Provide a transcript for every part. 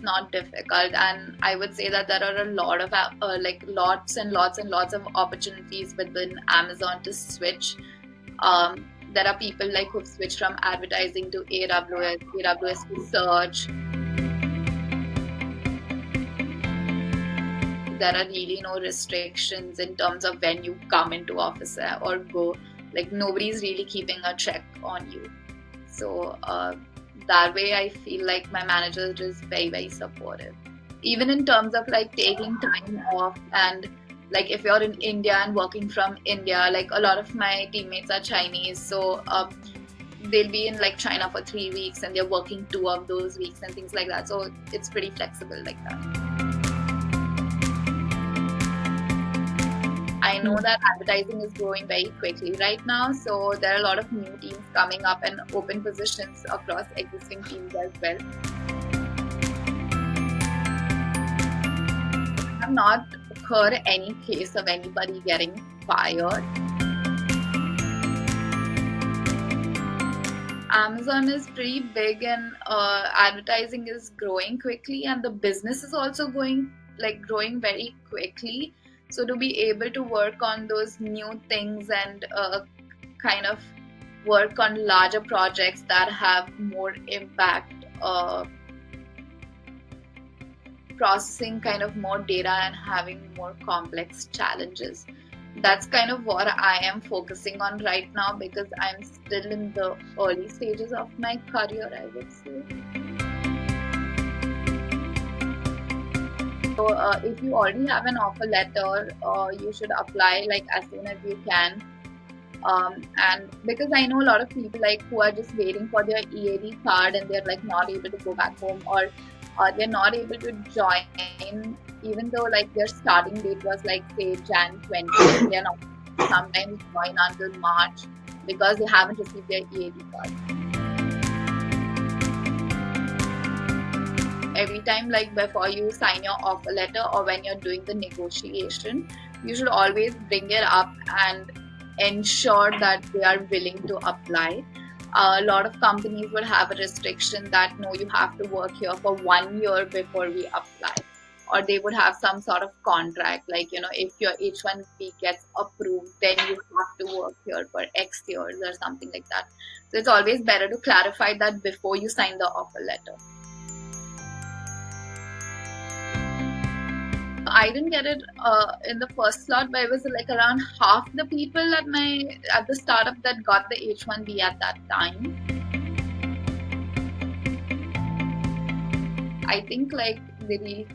not difficult, and I would say that there are a lot of lots and lots and lots of opportunities within Amazon to switch. There are people like who've switched from advertising to AWS to search. There are really no restrictions in terms of when you come into office or go. Like, nobody's really keeping a check on you. So that way I feel like my manager is very, very supportive. Even in terms of like taking time off, and like if you're in India and working from India, like a lot of my teammates are Chinese, so they'll be in like China for 3 weeks and they're working 2 of those weeks and things like that. So it's pretty flexible like that. I know that advertising is growing very quickly right now, so there are a lot of new teams coming up and open positions across existing teams as well. I have not heard any case of anybody getting fired. Amazon is pretty big, and advertising is growing quickly, and the business is also growing very quickly. So to be able to work on those new things and kind of work on larger projects that have more impact, processing kind of more data and having more complex challenges, that's kind of what I am focusing on right now, because I'm still in the early stages of my career, I would say. So if you already have an offer letter, you should apply like as soon as you can. And because I know a lot of people like who are just waiting for their EAD card and they're like not able to go back home, or they're not able to join, even though like their starting date was like say Jan 20, they're not sometimes join until March because they haven't received their EAD card. Every time, like before you sign your offer letter or when you're doing the negotiation, you should always bring it up and ensure that they are willing to apply. A lot of companies would have a restriction that no, you have to work here for 1 year before we apply, or they would have some sort of contract like, you know, if your H1B gets approved, then you have to work here for X years or something like that. So it's always better to clarify that before you sign the offer letter. I didn't get it in the first slot, but it was like around half the people at the startup that got the H1B at that time. I think like they really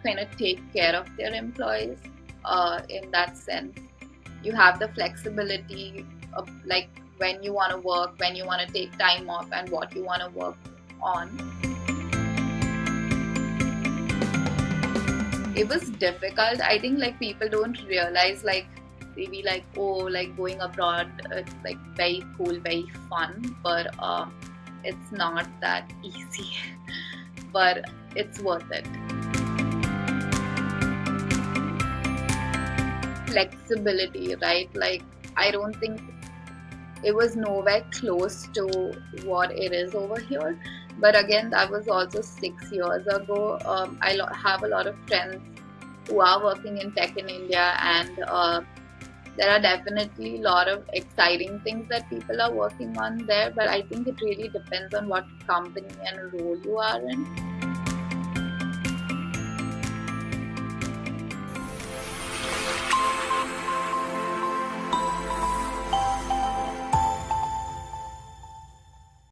kind of take care of their employees in that sense. You have the flexibility of like when you want to work, when you want to take time off, and what you want to work on. It was difficult. I think like people don't realize, like they be like, oh, like going abroad, it's like very cool, very fun, but it's not that easy. But it's worth it. Flexibility, right? Like I don't think it was nowhere close to what it is over here. But again, that was also 6 years ago. I have a lot of friends who are working in tech in India, and there are definitely a lot of exciting things that people are working on there. But I think it really depends on what company and role you are in.